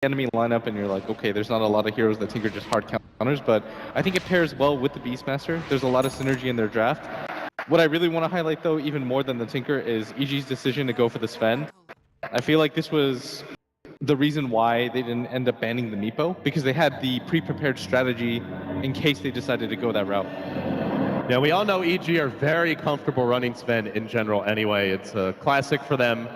enemy lineup and you're like, okay, there's not a lot of heroes that Tinker just hard counters, but I think it pairs well with the Beastmaster. There's a lot of synergy in their draft. What I really want to highlight, though, even more than the Tinker, is EG's decision to go for the Sven. I feel like this was the reason why they didn't end up banning the Meepo, because they had the pre-prepared strategy in case they decided to go that route. Yeah, we all know EG are very comfortable running Sven in general anyway. It's a classic for them.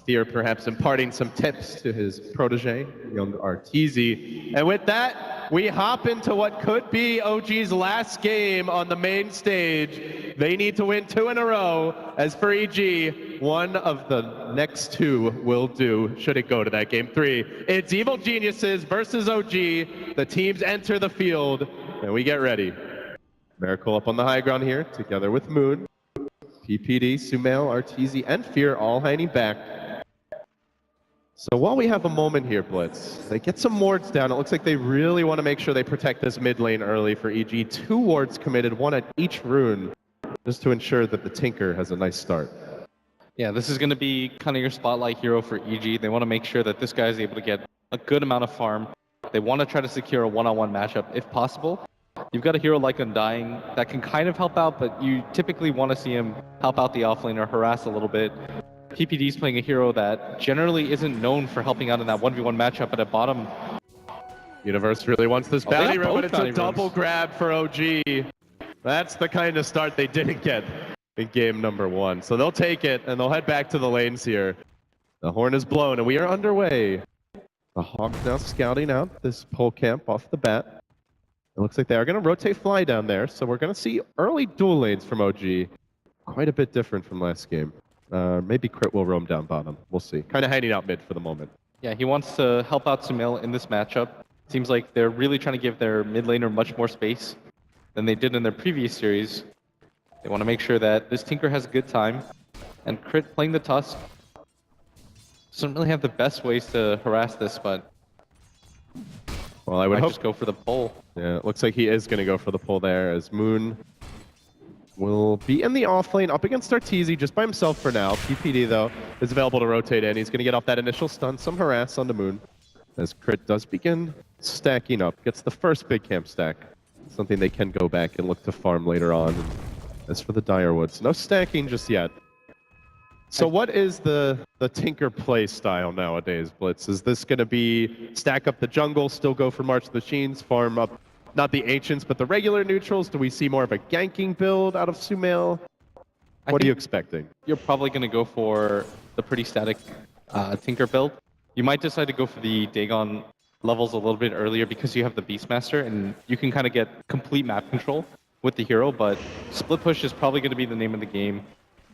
Fear perhaps imparting some tips to his protege, young Arteezy. And with that, we hop into what could be OG's last game on the main stage. They need to win 2 in a row. As for EG, one of the next 2 will do, should it go to that game 3. It's Evil Geniuses versus OG. The teams enter the field, and we get ready. Miracle up on the high ground here, together with Moon. PPD, Sumail, Arteezy, and Fear all hanging back. So while we have a moment here, Blitz, they get some wards down. It looks like they really want to make sure they protect this mid lane early for EG. 2 wards committed, 1 at each rune, just to ensure that the Tinker has a nice start. Yeah, this is going to be kind of your spotlight hero for EG. They want to make sure that this guy is able to get a good amount of farm. They want to try to secure a one-on-one matchup if possible. You've got a hero like Undying that can kind of help out, but you typically want to see him help out the offlane or harass a little bit. PPD's playing a hero that generally isn't known for helping out in that 1v1 matchup, but at bottom... Universe really wants this bounty run, but it's a double runs. grab for OG. That's the kind of start they didn't get in game number 1. So they'll take it, and they'll head back to the lanes here. The horn is blown, and we are underway. The Hawk now scouting out this pole camp off the bat. It looks like they are going to rotate Fly down there, so we're going to see early dual lanes from OG. Quite a bit different from last game. Maybe Crit will roam down bottom. We'll see. Kind of hanging out mid for the moment. Yeah, he wants to help out Sumail in this matchup. Seems like they're really trying to give their mid laner much more space than they did in their previous series. They want to make sure that this Tinker has a good time. And Crit playing the Tusk doesn't really have the best ways to harass this, but... Well, I would hope just go for the pull. Yeah, it looks like he is going to go for the pull there, as Moon will be in the off lane up against Arteezy just by himself for now. PPD, though, is available to rotate in. He's going to get off that initial stun, some harass onto Moon, as Crit does begin stacking up. Gets the first big camp stack, something they can go back and look to farm later on. And as for the Direwoods, no stacking just yet. So what is the Tinker play style nowadays, Blitz? Is this going to be stack up the jungle, still go for March of the Machines, farm up not the Ancients, but the regular neutrals? Do we see more of a ganking build out of Sumail? What are you expecting? You're probably going to go for the pretty static Tinker build. You might decide to go for the Dagon levels a little bit earlier because you have the Beastmaster, and you can kind of get complete map control with the hero, but split push is probably going to be the name of the game.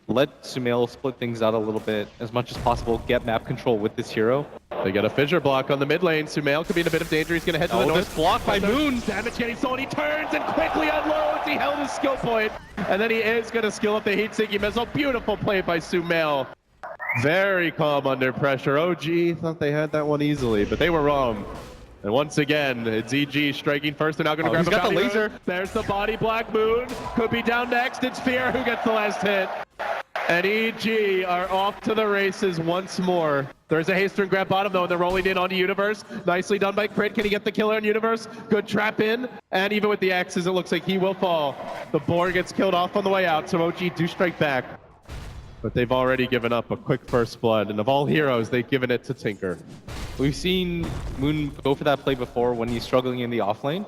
Let Sumail split things out a little bit as much as possible, get map control with this hero. They got a fissure block on the mid lane. Sumail could be in a bit of danger. He's going to head to the north. This block by Moon. Damage getting sold. He turns and quickly unloads. He held his skill point. And then he is going to skill up the heat-seeking missile. Beautiful play by Sumail. Very calm under pressure. OG thought they had that one easily, but they were wrong. And once again, it's EG striking first. They're now going to grab the laser. There's the body. Black Moon could be down next. It's Fear who gets the last hit. And EG are off to the races once more. There's a haste and grab bottom though, and they're rolling in onto Universe. Nicely done by Crit. Can he get the killer on Universe? Good trap in. And even with the X's, it looks like he will fall. The boar gets killed off on the way out, so OG do strike back. But they've already given up a quick first blood, and of all heroes, they've given it to Tinker. We've seen Moon go for that play before when he's struggling in the offlane.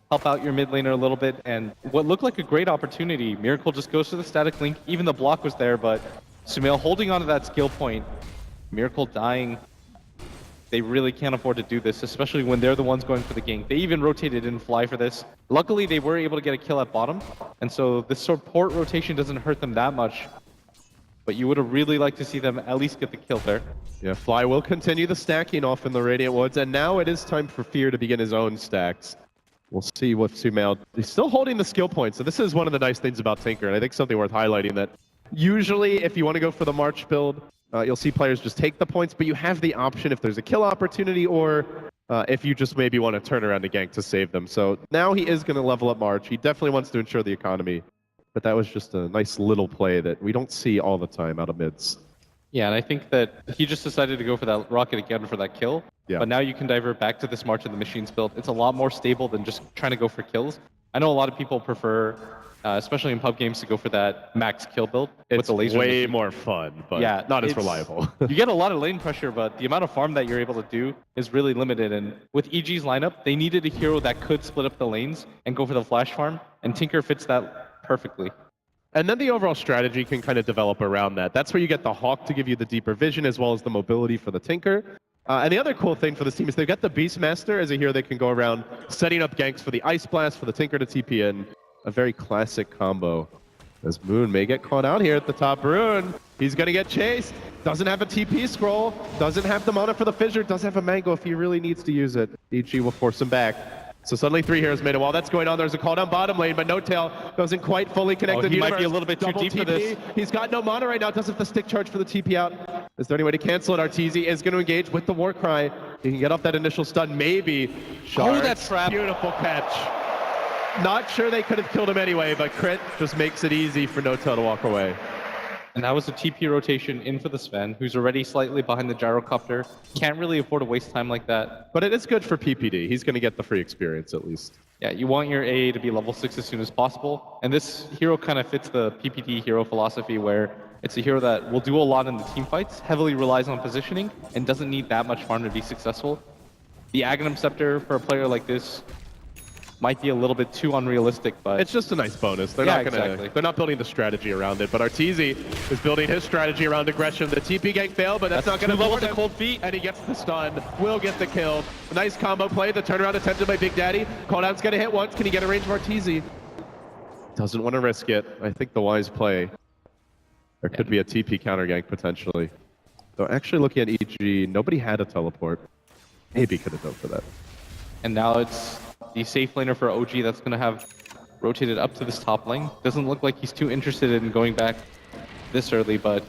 Help out your mid laner a little bit, and what looked like a great opportunity. Miracle just goes to the static link. Even the block was there, but Sumail holding onto that skill point. Miracle dying. They really can't afford to do this, especially when they're the ones going for the gank. They even rotated in Fly for this. Luckily, they were able to get a kill at bottom, and so this support rotation doesn't hurt them that much. But you would have really liked to see them at least get the kill there. Yeah, Fly will continue the stacking off in the Radiant Woods, and now it is time for Fear to begin his own stacks. We'll see with Sumail. He's still holding the skill points, so this is one of the nice things about Tinker, and I think something worth highlighting that usually if you want to go for the March build, you'll see players just take the points, but you have the option if there's a kill opportunity or if you just maybe want to turn around a gank to save them. So now he is going to level up March. He definitely wants to ensure the economy, but that was just a nice little play that we don't see all the time out of mids. Yeah, and I think that he just decided to go for that rocket again for that kill. Yeah. But now you can divert back to this March of the Machines build. It's a lot more stable than just trying to go for kills. I know a lot of people prefer, especially in pub games, to go for that max kill build with It's the laser. way more fun, but yeah, not as reliable. You get a lot of lane pressure, but the amount of farm that you're able to do is really limited. And with EG's lineup, they needed a hero that could split up the lanes and go for the flash farm, and Tinker fits that perfectly. And then the overall strategy can kind of develop around that. That's where you get the Hawk to give you the deeper vision as well as the mobility for the Tinker. And the other cool thing for this team is they've got the Beastmaster as a hero that can go around setting up ganks for the Ice Blast, for the Tinker to TP in. A very classic combo. As Moon may get caught out here at the top rune. He's going to get chased. Doesn't have a TP scroll. Doesn't have the mana for the fissure. Doesn't have a mango if he really needs to use it. EG will force him back. So suddenly 3 heroes made it. While that's going on, there's a call down bottom lane, but No Tail doesn't quite fully connect the he universe. might be a little bit too Double deep TP. for this. He's got no mana right now. Doesn't have the stick charge for the TP out. Is there any way to cancel it? Arteezy is going to engage with the Warcry. He can get off that initial stun, maybe. Shards. Oh, that trap. Beautiful catch. Not sure they could have killed him anyway, but Crit just makes it easy for No Tail to walk away. And that was a TP rotation in for the Sven, who's already slightly behind the gyrocopter. Can't really afford to waste time like that. But it is good for PPD. He's going to get the free experience at least. Yeah, you want your A to be level 6 as soon as possible. And this hero kind of fits the PPD hero philosophy where it's a hero that will do a lot in the team fights, heavily relies on positioning, and doesn't need that much farm to be successful. The Aghanim Scepter for a player like this might be a little bit too unrealistic, but it's just a nice bonus. They're exactly. not building the strategy around it. But Arteezy is building his strategy around aggression. The TP gank failed, but that's not going to level him. the cold feet, and he gets the stun. Will get the kill. A nice combo play. The turnaround attempted by Big Daddy. Cooldown's going to hit once. Can he get a range of Arteezy? Doesn't want to risk it. I think the wise play. There could be a TP counter gank potentially. Though actually looking at EG, nobody had a teleport. Maybe could have done for that. and now it's the safe laner for OG that's going to have rotated up to this top lane. Doesn't look like he's too interested in going back this early, but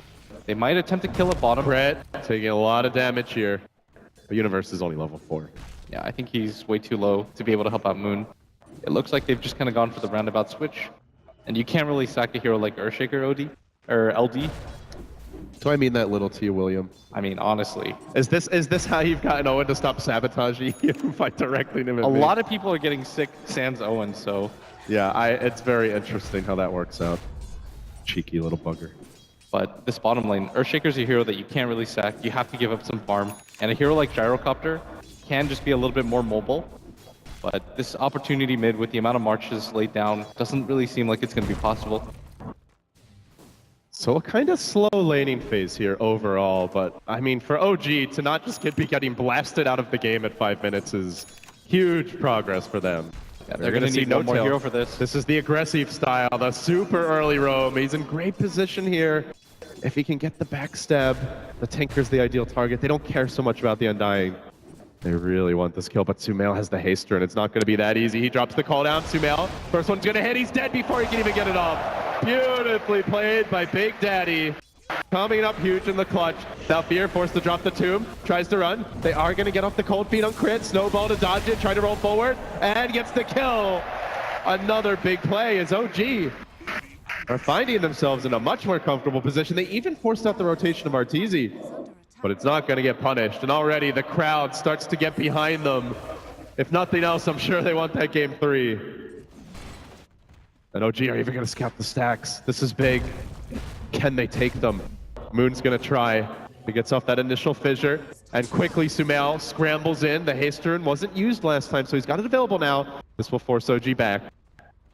they might attempt to kill at bottom. Brett taking a lot of damage here. The universe is only level 4. Yeah, I think he's way too low to be able to help out Moon. It looks like they've just kind of gone for the roundabout switch. And you can't really sack a hero like Earthshaker or LD. So I mean that little to you, William. I mean, honestly. Is this how you've gotten Owen to stop sabotaging you by directing him at A me? lot of people are getting sick sans Owen, so... Yeah, it's very interesting how that works out. Cheeky little bugger. But this bottom lane, Earthshaker's a hero that you can't really sack. You have to give up some farm. And a hero like Gyrocopter can just be a little bit more mobile. But this opportunity mid with the amount of marches laid down doesn't really seem like it's going to be possible. So a kind of slow laning phase here overall, but I mean for OG to not just be getting blasted out of the game at 5 minutes is huge progress for them. Yeah, they're going to need no more hero for this. This is the aggressive style, the super early roam. He's in great position here. If he can get the backstab, the Tinker's the ideal target. They don't care so much about the Undying. They really want this kill, but Sumail has the haster, and it's not going to be that easy. He drops the call down. Sumail, first one's going to hit. He's dead before he can even get it off. Beautifully played by Big Daddy. Coming up huge in the clutch. Valfir forced to drop the tomb. Tries to run. They are going to get off the cold feet on crit. Snowball to dodge it. Try to roll forward. And gets the kill. Another big play as OG are finding themselves in a much more comfortable position. They even forced out the rotation of Arteezy. But it's not going to get punished. And already the crowd starts to get behind them. If nothing else, I'm sure they want that game 3. And OG are even going to scout the stacks. This is big. Can they take them? Moon's going to try. He gets off that initial fissure. And quickly Sumail scrambles in. The Hasterin wasn't used last time, so he's got it available now. This will force OG back.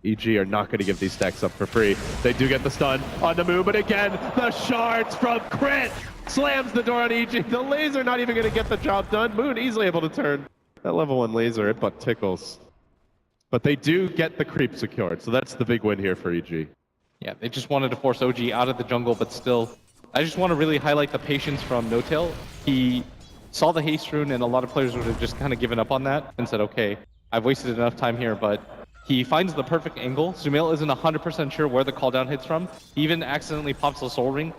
EG are not going to give these stacks up for free. They do get the stun on the move, but again, the shards from Crit slams the door on EG. The laser not even going to get the job done. Moon easily able to turn that level 1 laser. It but tickles. But they do get the creep secured, so that's the big win here for EG. Yeah, they just wanted to force OG out of the jungle, but still, I just want to really highlight the patience from No-Tail. He saw the haste rune, and a lot of players would have just kind of given up on that and said, okay, I've wasted enough time here, but he finds the perfect angle. Sumail isn't 100% sure where the cooldown hits from. He even accidentally pops the soul ring.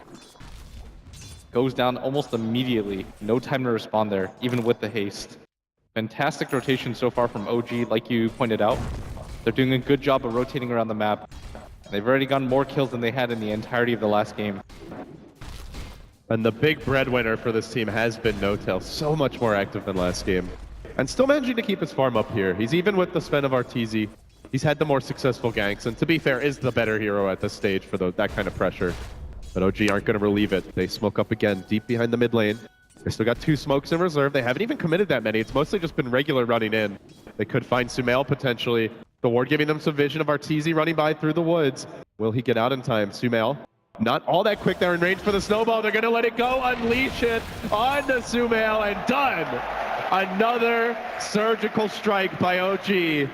Goes down almost immediately. No time to respond there, even with the haste. Fantastic rotation so far from OG, like you pointed out. They're doing a good job of rotating around the map. They've already gotten more kills than they had in the entirety of the last game. And the big breadwinner for this team has been No-Tail, so much more active than last game. And still managing to keep his farm up here. He's even with the Sven of Arteezy. He's had the more successful ganks, and to be fair, is the better hero at this stage for that kind of pressure. But OG aren't going to relieve it. They smoke up again, deep behind the mid lane. They still got 2 smokes in reserve. They haven't even committed that many. It's mostly just been regular running in. They could find Sumail potentially. The ward giving them some vision of Arteezy running by through the woods. Will he get out in time? Sumail, not all that quick. They're in range for the snowball. They're going to let it go, unleash it on the Sumail, and done. Another surgical strike by OG.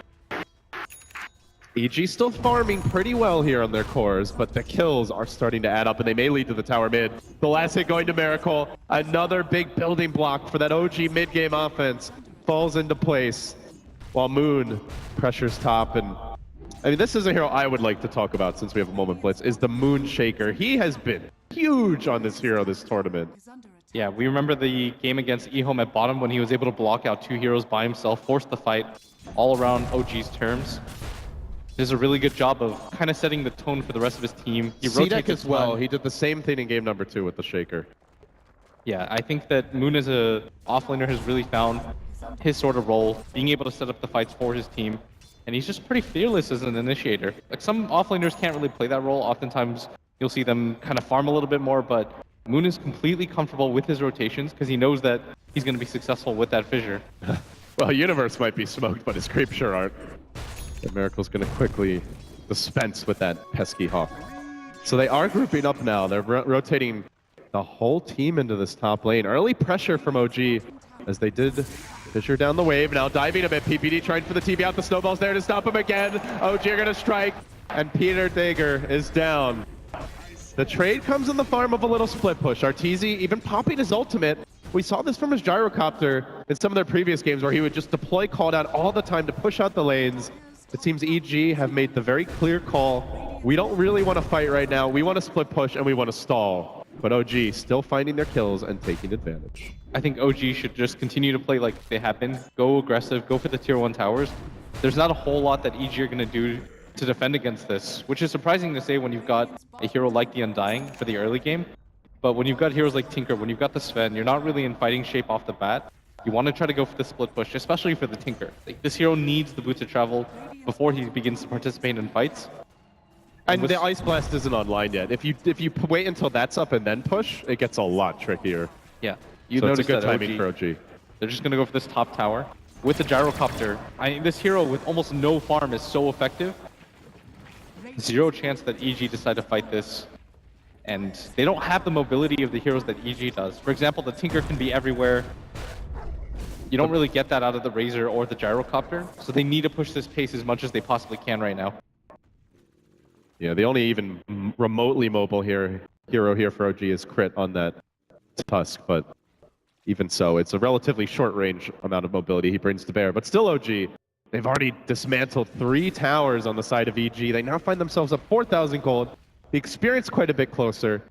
EG still farming pretty well here on their cores, but the kills are starting to add up, and they may lead to the tower mid. The last hit going to Miracle. Another big building block for that OG mid-game offense falls into place, while Moon pressures top. And I mean, this is a hero I would like to talk about since we have a moment blitz, is the Moon Shaker. He has been huge on this hero this tournament. Yeah, we remember the game against EHOME at bottom when he was able to block out 2 heroes by himself, force the fight all around OG's terms. Does a really good job of kind of setting the tone for the rest of his team. He CDEC rotates as well. He did the same thing in game number 2 with the Shaker. Yeah, I think that Moon as a offlaner has really found his sort of role, being able to set up the fights for his team. And he's just pretty fearless as an initiator. Like, some offlaners can't really play that role. Oftentimes, you'll see them kind of farm a little bit more, but Moon is completely comfortable with his rotations because he knows that he's going to be successful with that fissure. Well, Universe might be smoked, but his creep sure aren't. And Miracle's going to quickly dispense with that pesky Hawk. So they are grouping up now. They're rotating the whole team into this top lane. Early pressure from OG as they did fissure down the wave. Now diving a bit. PPD trying for the TV out. The snowball's there to stop him again. OG are going to strike, and Peter Dagger is down. The trade comes in the form of a little split push. Arteezy even popping his ultimate. We saw this from his gyrocopter in some of their previous games where he would just deploy call down all the time to push out the lanes. It seems EG have made the very clear call. We don't really want to fight right now. We want to split push and we want to stall. But OG still finding their kills and taking advantage. I think OG should just continue to play like they have been. Go aggressive, go for the tier 1 towers. There's not a whole lot that EG are going to do to defend against this, which is surprising to say when you've got a hero like the Undying for the early game. But when you've got heroes like Tinker, when you've got the Sven, you're not really in fighting shape off the bat. You want to try to go for the split push, especially for the Tinker. Like, this hero needs the boots of travel before he begins to participate in fights. And the Ice Blast isn't online yet. If you wait until that's up and then push, it gets a lot trickier. Yeah, so it's a good timing for OG. They're just going to go for this top tower. With the gyrocopter, this hero with almost no farm is so effective. Zero chance that EG decide to fight this. And they don't have the mobility of the heroes that EG does. For example, the Tinker can be everywhere. You don't really get that out of the Razor or the gyrocopter, so they need to push this pace as much as they possibly can right now. Yeah, the only even remotely mobile hero here for OG is Crit on that Tusk, but even so, it's a relatively short range amount of mobility he brings to bear. But still OG, they've already dismantled 3 towers on the side of EG. They now find themselves at 4,000 gold. The experience quite a bit closer.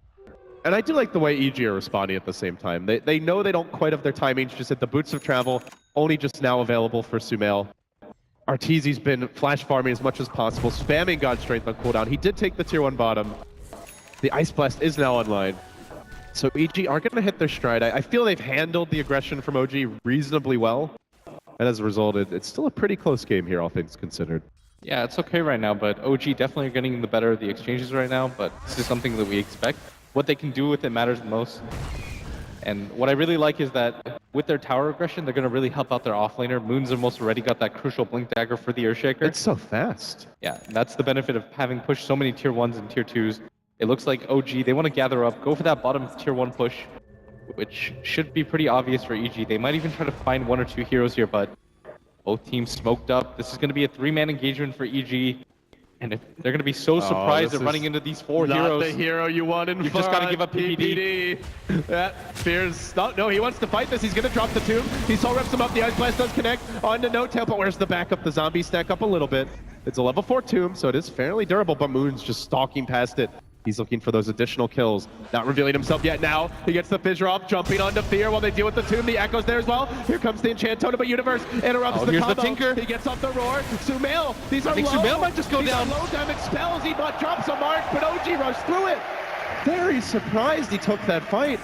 And I do like the way EG are responding at the same time. They know they don't quite have their timings, just at the boots of travel, only just now available for Sumail. Arteezy's been flash farming as much as possible, spamming God Strength on cooldown. He did take the tier 1 bottom. The Ice Blast is now online. So EG are going to hit their stride. I feel they've handled the aggression from OG reasonably well. And as a result, it's still a pretty close game here, all things considered. Yeah, it's okay right now, but OG definitely are getting the better of the exchanges right now, but this is something that we expect. What they can do with it matters the most. And what I really like is that with their tower aggression, they're going to really help out their offlaner. Moon's almost already got that crucial Blink Dagger for the Earthshaker. It's so fast. Yeah, that's the benefit of having pushed so many tier 1s and tier 2s. It looks like OG, they want to gather up, go for that bottom tier 1 push, which should be pretty obvious for EG. They might even try to find 1 or 2 heroes here, but both teams smoked up. This is going to be a 3-man engagement for EG. And if they're going to be so surprised at running into these 4 heroes. Not the hero you want in You've front. just got to give up PPD. That fears... No, he wants to fight this. He's going to drop the tomb. He soul reps him up. The Ice Blast does connect onto No-Tail, but where's the backup? The zombies stack up a little bit. It's a level 4 tomb, so it is fairly durable, but Moon's just stalking past it. He's looking for those additional kills. Not revealing himself yet now. He gets the fissure off, jumping onto Fear while they deal with the tomb. The Echo's there as well. Here comes the Enchant Totem, but Universe interrupts the here's combo. the Tinker. He gets off the roar. Sumail, these are I think low. Sumail might just go these down. Are low damage spells. He drops a mark, but OG rushed through it. very surprised he took that fight.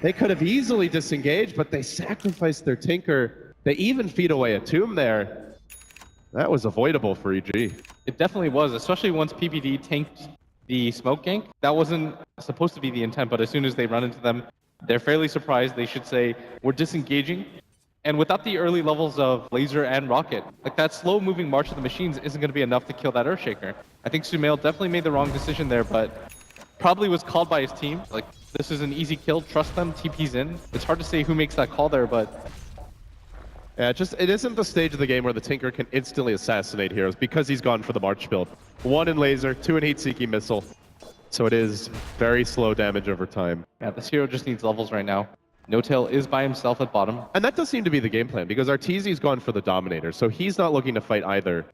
They could have easily disengaged, but they sacrificed their Tinker. They even feed away a tomb there. That was avoidable for EG. It definitely was, especially once PPD tanked the smoke gank. That wasn't supposed to be the intent, but as soon as they run into them, they're fairly surprised. They should say, we're disengaging. And without the early levels of laser and rocket, like that slow moving march of the machines isn't going to be enough to kill that Earthshaker. I think Sumail definitely made the wrong decision there, but probably was called by his team. Like, this is an easy kill, trust them, TP's in. It's hard to say who makes that call there, but... Yeah, it isn't the stage of the game where the Tinker can instantly assassinate heroes because he's gone for the March build. 1 in laser, 2 in heat-seeking missile. So it is very slow damage over time. Yeah, this hero just needs levels right now. NoTail is by himself at bottom. And that does seem to be the game plan because Arteezy's gone for the Dominator, so he's not looking to fight either.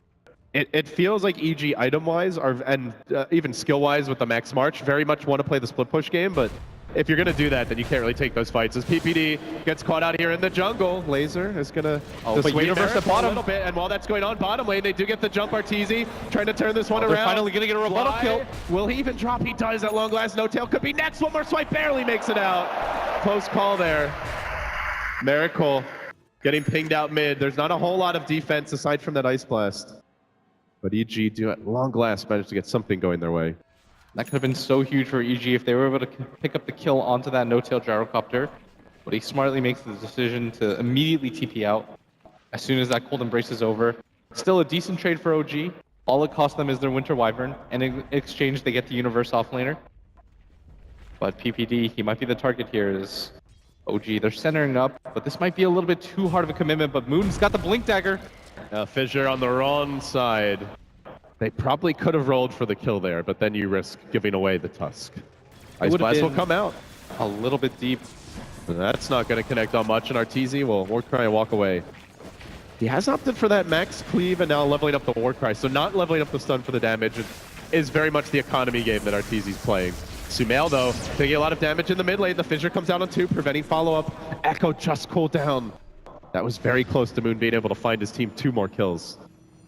It feels like EG item-wise, and even skill-wise with the Max March, very much want to play the split push game, but if you're going to do that, then you can't really take those fights. As PPD gets caught out here in the jungle, Laser is going to dissuade Universe at bottom a little bit, and while that's going on bottom lane, they do get the jump. Arteezy trying to turn this one around. They're finally going to get a rebuttal kill. Will he even drop? He does at long last. NoTail could be next. One more swipe, barely makes it out. Close call there. Miracle getting pinged out mid. There's not a whole lot of defense aside from that Ice Blast. But EG do at long last managed to get something going their way. That could have been so huge for EG if they were able to pick up the kill onto that no-tail gyrocopter. But he smartly makes the decision to immediately TP out as soon as that cold embrace is over. Still a decent trade for OG. All it cost them is their Winter Wyvern, and in exchange they get the Universe offlaner. But PPD, he might be the target here as OG. They're centering up, but this might be a little bit too hard of a commitment, but Moon's got the Blink Dagger. Fissure on the wrong side. They probably could have rolled for the kill there, but then you risk giving away the Tusk. Ice Blast will come out. A little bit deep. That's not going to connect on much, and Arteezy will Warcry and walk away. He has opted for that max cleave and now leveling up the Warcry, so not leveling up the stun for the damage. It is very much the economy game that Arteezy's playing. Sumail, though, taking a lot of damage in the mid lane. The Fissure comes out on 2, preventing follow-up. Echo just cooled down. That was very close to Moon being able to find his team 2 more kills.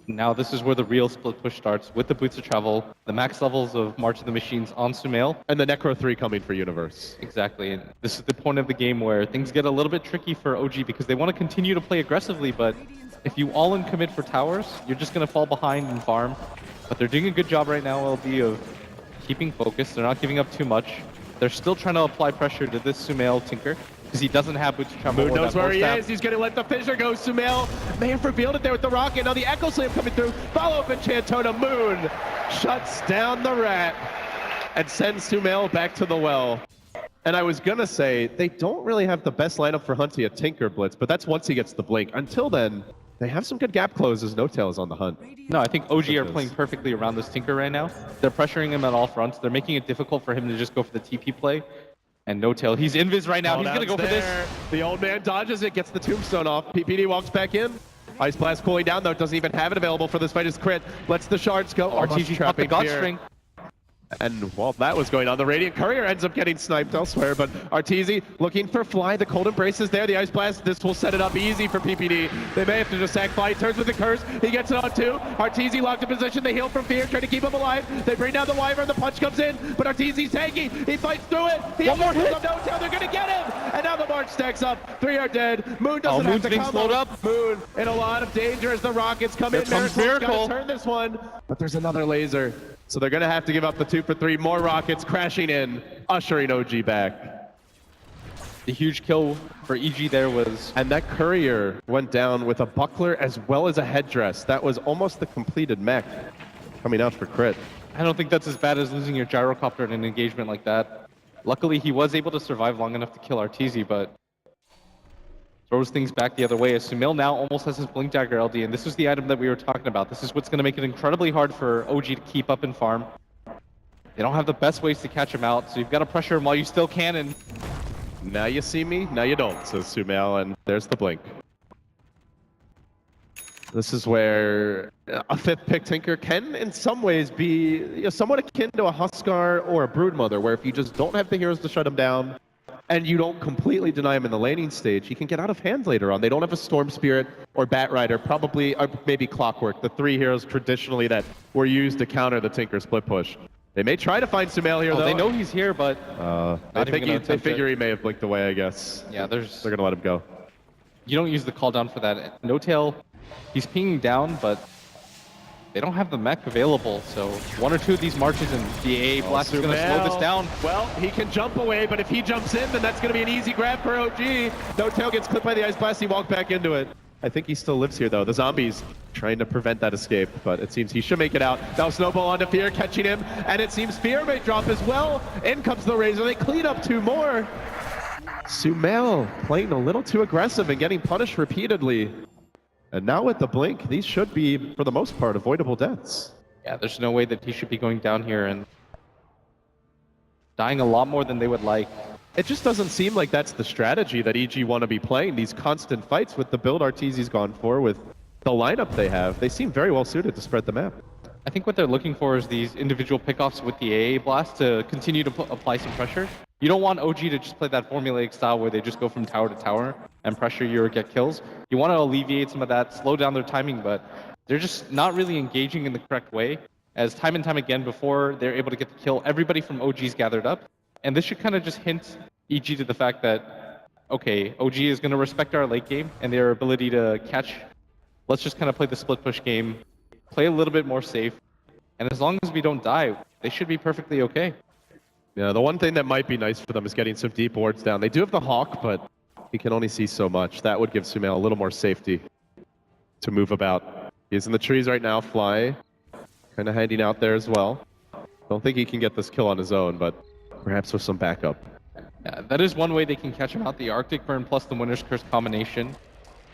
Now this is where the real split push starts with the Boots of Travel, the max levels of March of the Machines on Sumail. And the Necro 3 coming for Universe. Exactly, and this is the point of the game where things get a little bit tricky for OG because they want to continue to play aggressively, but if you all-in commit for towers, you're just going to fall behind and farm. But they're doing a good job right now, LD, of keeping focus. They're not giving up too much. They're still trying to apply pressure to this Sumail Tinker, because he doesn't have Boots of Travel. Moon knows where he is. He's going to let the Fissure go. Sumail may have revealed it there with the rocket. Now the Echo Slam coming through. Follow-up Enchantona. Moon shuts down the Rat and sends Sumail back to the well. And I was going to say, they don't really have the best lineup for Hunty at Tinker Blitz, but that's once he gets the Blink. Until then, they have some good gap closes. NoTail is on the hunt. No, I think OG are playing perfectly around this Tinker right now. They're pressuring him at all fronts. They're making it difficult for him to just go for the TP play. And NoTail, he's invis right now. He's going to go for this. The old man dodges it, gets the tombstone off. PPD walks back in. Ice Blast cooling down, though. Doesn't even have it available for this fight. His crit lets the shards go. RTG trapped the God String. And while that was going on, the Radiant Courier ends up getting sniped elsewhere, but Arteezy looking for Fly. The Cold Embrace is there. The Ice Blast, this will set it up easy for PPD. They may have to just sack Fly. He turns with the Curse. He gets it on 2. Arteezy locked in position. They heal from Fear, trying to keep him alive. They bring down the Wyvern. The punch comes in, but Arteezy's tanky. He fights through it. One more hit. NoTail. They're going to get him. And now the March stacks up. 3 are dead. Moon doesn't have to come slowed up. Moon in a lot of danger as the Rockets come in. Miracle. Turn this one, but there's another laser. So they're going to have to give up the 2 for 3. More Rockets crashing in, ushering OG back. The huge kill for EG there was... And that Courier went down with a buckler as well as a headdress. That was almost the completed mech coming out for crit. I don't think that's as bad as losing your gyrocopter in an engagement like that. Luckily, he was able to survive long enough to kill Arteezy, but throws things back the other way as Sumail now almost has his Blink Dagger LD, and this is the item that we were talking about. This is what's going to make it incredibly hard for OG to keep up and farm. They don't have the best ways to catch him out, so you've got to pressure him while you still can, and... Now you see me, now you don't, says Sumail, and there's the Blink. This is where a 5th pick Tinker can, in some ways, be somewhat akin to a Huskar or a Broodmother, where if you just don't have the heroes to shut him down, and you don't completely deny him in the laning stage, he can get out of hand later on. They don't have a Storm Spirit or Bat Rider, probably, or maybe Clockwork, the 3 heroes traditionally that were used to counter the Tinker split push. They may try to find Sumail here, though. They know he's here, but they figure he may have blinked away, I guess. Yeah, they're gonna let him go. You don't use the call down for that. No Tail, he's pinging down, but they don't have the mech available. So one or two of these marches and the AA blast is gonna slow this down. Well, he can jump away, but if he jumps in, then that's gonna be an easy grab for OG. No Tail gets clipped by the ice blast. He walked back into it. I think he still lives here, though. The zombies trying to prevent that escape, but it seems he should make it out. Now Snowball onto Fear, catching him, and it seems Fear may drop as well. In comes the Razor. They clean up two more. Sumail playing a little too aggressive and getting punished repeatedly. And now with the blink, these should be, for the most part, avoidable deaths. Yeah, there's no way that he should be going down here and dying a lot more than they would like. It just doesn't seem like that's the strategy that EG want to be playing, these constant fights with the build Arteezy's gone for, with the lineup they have. They seem very well suited to spread the map. I think what they're looking for is these individual pickoffs with the AA blast to continue to apply some pressure. You don't want OG to just play that formulaic style where they just go from tower to tower and pressure you or get kills. You want to alleviate some of that, slow down their timing, but they're just not really engaging in the correct way. As time and time again, before they're able to get the kill, everybody from OG's gathered up. And this should kind of just hint EG to the fact that, okay, OG is going to respect our late game and their ability to catch. Let's just kind of play the split push game, play a little bit more safe. And as long as we don't die, they should be perfectly okay. Yeah, the one thing that might be nice for them is getting some deep wards down. They do have the Hawk, but he can only see so much. That would give Sumail a little more safety to move about. He's in the trees right now, Fly kind of hiding out there as well. Don't think he can get this kill on his own, but perhaps with some backup. Yeah, that is one way they can catch him out. The Arctic Burn plus the Winter's Curse combination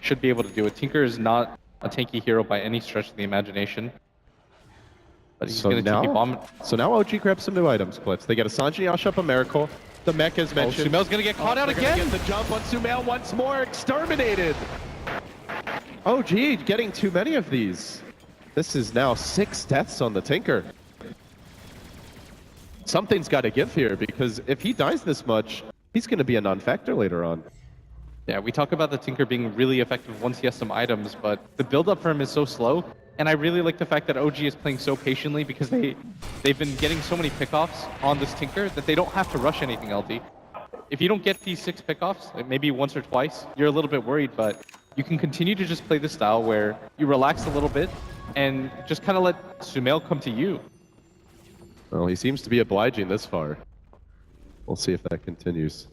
should be able to do it. Tinker is not a tanky hero by any stretch of the imagination. But he's going to TP bomb. So now OG grabs some new items, Blitz. They get a Sanji, Ashap, a Miracle. The mech as mentioned. Sumail's going to get caught out again. Get the jump on Sumail once more. Exterminated. OG getting too many of these. This is now 6 deaths on the Tinker. Something's got to give here, because if he dies this much, he's going to be a non-factor later on. Yeah, we talk about the Tinker being really effective once he has some items, but the build-up for him is so slow. And I really like the fact that OG is playing so patiently, because they've been getting so many pickoffs on this Tinker that they don't have to rush anything, LT. If you don't get these 6 pickoffs, like maybe once or twice, you're a little bit worried, but you can continue to just play the style where you relax a little bit and just kind of let Sumail come to you. Well, he seems to be obliging this far. We'll see if that continues.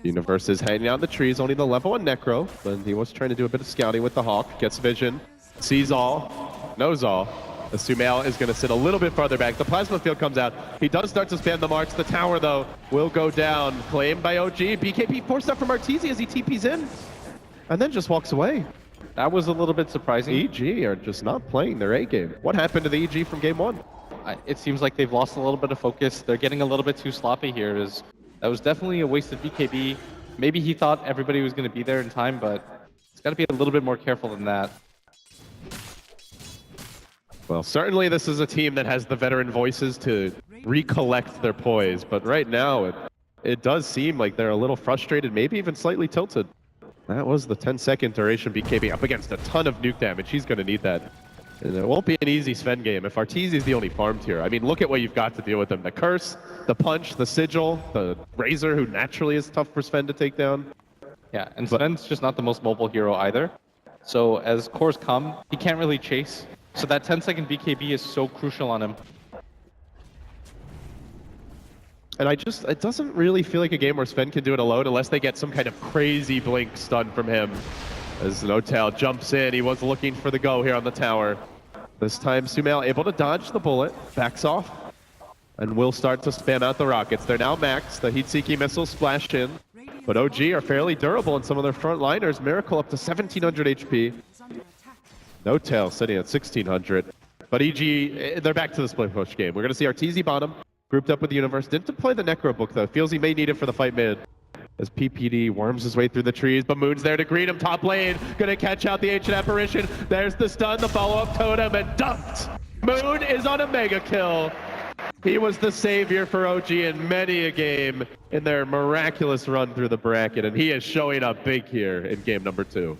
Universe is hanging out in the trees, only the level 1 Necro, but he was trying to do a bit of scouting with the Hawk. Gets vision, sees all, knows all. The Sumail is going to sit a little bit farther back. The plasma field comes out. He does start to spam the marks. The tower, though, will go down. Claimed by OG. BKB forced up from Arteezy as he TPs in, and then just walks away. That was a little bit surprising. EG are just not playing their A game. What happened to the EG from game 1? It seems like they've lost a little bit of focus. They're getting a little bit too sloppy here. That was definitely a waste of BKB. Maybe he thought everybody was going to be there in time, but it's got to be a little bit more careful than that. Well, certainly this is a team that has the veteran voices to recollect their poise, but right now it does seem like they're a little frustrated, maybe even slightly tilted. That was the 10-second duration BKB up against a ton of nuke damage. He's going to need that. And it won't be an easy Sven game if Arteezy is the only farmed here. I mean, look at what you've got to deal with them. The Curse, the Punch, the Sigil, the Razor, who naturally is tough for Sven to take down. Yeah, and Sven's just not the most mobile hero either. So as cores come, he can't really chase. So that 10-second BKB is so crucial on him. And it doesn't really feel like a game where Sven can do it alone unless they get some kind of crazy blink stun from him. As Notel jumps in, he was looking for the go here on the tower. This time Sumail able to dodge the bullet, backs off, and will start to spam out the rockets. They're now maxed, the heat-seeking missiles splash in, but OG are fairly durable in some of their frontliners. Miracle up to 1700 HP. Notel sitting at 1600. But EG, they're back to the split push game. We're going to see Arteezy bottom, grouped up with the Universe. Didn't deploy the Necro book though. Feels he may need it for the fight mid. As PPD worms his way through the trees, but Moon's there to greet him. Top lane, gonna catch out the Ancient Apparition. There's the stun, the follow-up totem, and dumped. Moon is on a mega kill. He was the savior for OG in many a game in their miraculous run through the bracket, and he is showing up big here in game number 2.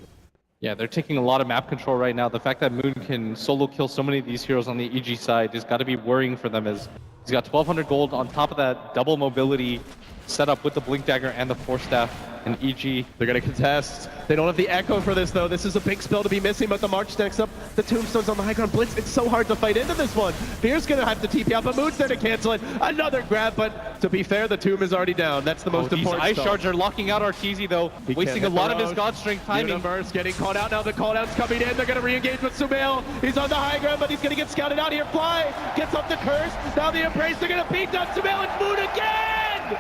Yeah, they're taking a lot of map control right now. The fact that Moon can solo kill so many of these heroes on the EG side has got to be worrying for them, as he's got 1,200 gold on top of that double mobility setup with the Blink Dagger and the Force Staff and EG. They're going to contest. They don't have the echo for this, though. This is a big spell to be missing, but the March stacks up. The Tombstone's on the high ground. Blitz, it's so hard to fight into this one. Fear's going to have to TP out, but Moon's there to cancel it. Another grab, but to be fair, the Tomb is already down. That's the most important These ice shards are locking out Arteezy, though, wasting a lot of his God Strength timing. Universe getting caught out now. The call out's coming in. They're going to re-engage with Sumail. He's on the high ground, but he's going to get scouted out here. Fly gets up the curse. Now the Embrace. They're going to beat down Sumail and Moon again!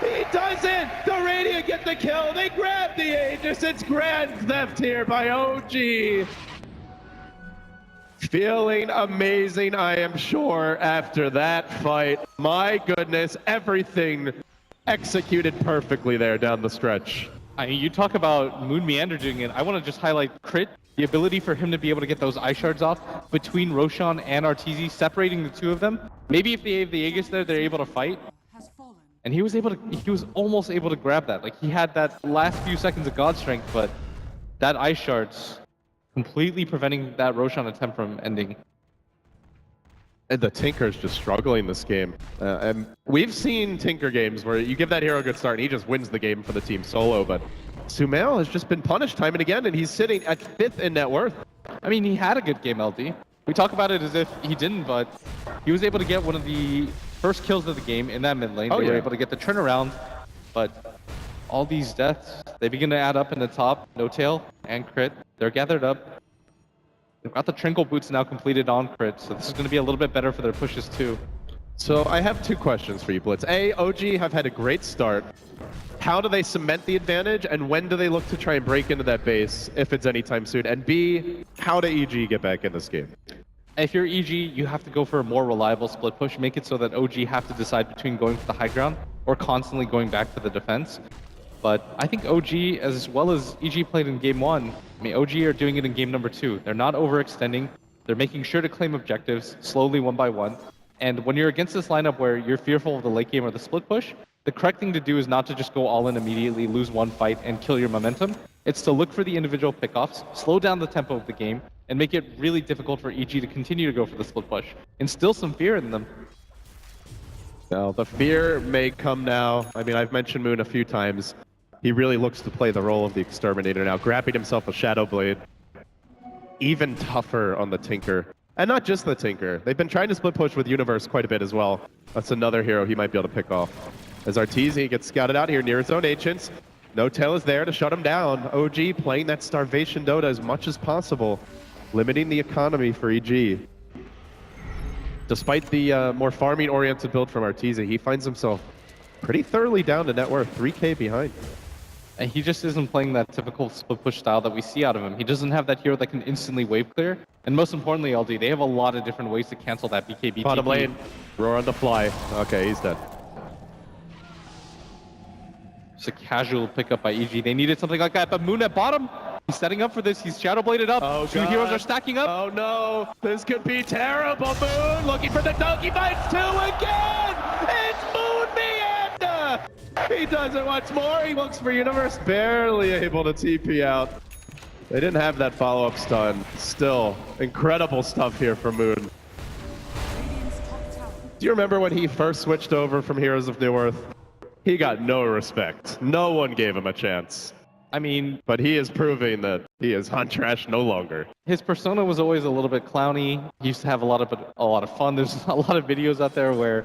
He does it! The Radiant get the kill. They grab the Aegis. It's grand theft here by OG. Feeling amazing, I am sure, after that fight. My goodness, everything executed perfectly there down the stretch. I mean, you talk about moon.meandher doing it. I want to just highlight Crit, the ability for him to be able to get those ice shards off between Roshan and Arteezy, separating the two of them. Maybe if they have the Aegis there, they're able to fight. And he was almost able to grab that. Like, he had that last few seconds of God Strength, but that ice shards completely preventing that Roshan attempt from ending. And the Tinker's just struggling this game. And we've seen Tinker games where you give that hero a good start and he just wins the game for the team solo, but Sumail has just been punished time and again, and he's sitting at 5th in net worth. I mean, he had a good game, LD. We talk about it as if he didn't, but he was able to get one of the first kills of the game in that mid lane. They were able to get the turnaround, but all these deaths, they begin to add up in the top. No Tail and Crit, they're gathered up. They've got the Trinkle Boots now completed on Crit, so this is going to be a little bit better for their pushes too. So I have 2 questions for you, Blitz. A, OG have had a great start. How do they cement the advantage, and when do they look to try and break into that base, if it's anytime soon? And B, how do EG get back in this game? If you're EG, you have to go for a more reliable split push. Make it so that OG have to decide between going for the high ground or constantly going back for the defense. But I think OG, as well as EG played in game 1, I mean, OG are doing it in game number 2. They're not overextending. They're making sure to claim objectives slowly, one by one. And when you're against this lineup where you're fearful of the late game or the split push, the correct thing to do is not to just go all in immediately, lose one fight, and kill your momentum. It's to look for the individual pickoffs, slow down the tempo of the game, and make it really difficult for EG to continue to go for the split push. Instill some fear in them. Now, the fear may come now. I mean, I've mentioned Moon a few times. He really looks to play the role of the Exterminator now, grabbing himself a Shadow Blade. Even tougher on the Tinker. And not just the Tinker. They've been trying to split push with Universe quite a bit as well. That's another hero he might be able to pick off. As Arteezy gets scouted out here near his own Ancients. No Tail is there to shut him down. OG playing that Starvation Dota as much as possible, limiting the economy for EG. Despite the more farming-oriented build from Arteezy, he finds himself pretty thoroughly down to net worth, 3k behind. And he just isn't playing that typical split push style that we see out of him. He doesn't have that hero that can instantly wave clear. And most importantly, LD, they have a lot of different ways to cancel that BKB. Bottom lane, Roar on the fly. Okay, he's dead. Just a casual pickup by EG. They needed something like that, but Moon at bottom, he's setting up for this. He's Shadow Bladed up. Oh, Two heroes are stacking up. Oh no, this could be terrible. Moon looking for the Donkey Bites 2 again. It's moon.meandher. He does it once more. He looks for Universe, barely able to TP out. They didn't have that follow-up stun. Still, incredible stuff here from Moon. Do you remember when he first switched over from Heroes of New Earth? He got no respect. No one gave him a chance. I mean, but he is proving that he is hot trash no longer. His persona was always a little bit clowny. He used to have a lot of fun. There's a lot of videos out there where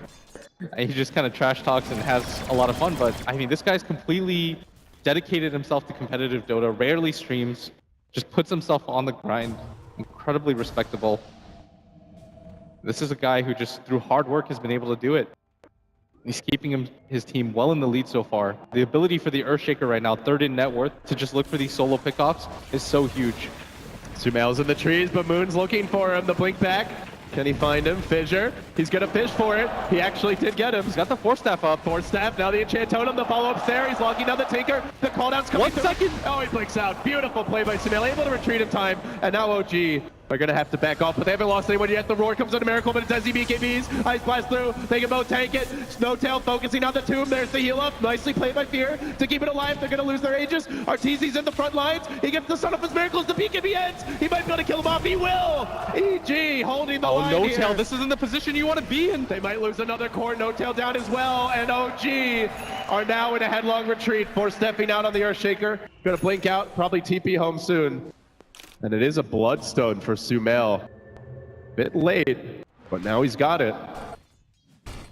he just kind of trash talks and has a lot of fun. But I mean, this guy's completely dedicated himself to competitive Dota. Rarely streams. Just puts himself on the grind. Incredibly respectable. This is a guy who just through hard work has been able to do it. He's keeping his team well in the lead so far. The ability for the Earthshaker right now, 3rd in net worth, to just look for these solo pickoffs is so huge. Sumail's in the trees, but Moon's looking for him. The blink back. Can he find him? Fissure. He's gonna fish for it. He actually did get him. He's got the Force Staff up. Force Staff, now the Enchant Totem, the follow-up's there. He's locking down the Tinker. The cooldown's coming. 1 second. Oh, he blinks out. Beautiful play by Sumail, able to retreat in time. And now OG are going to have to back off, but they haven't lost anyone yet. The roar comes into Miracle, but it's SZBKBs. Ice Blast through. They can both tank it. Snowtail focusing on the tomb. There's the heal up. Nicely played by Fear to keep it alive. They're going to lose their Aegis. Arteezy's in the front lines. He gets the son of his miracles. The BKB ends. He might be able to kill him off. He will. EG holding the line No Tail, here. this isn't the position you want to be in. They might lose another core. No Tail down as well. And OG are now in a headlong retreat. Force stepping out on the Earthshaker. Going to blink out. Probably TP home soon. And it is a Bloodstone for Sumail. Bit late, but now he's got it.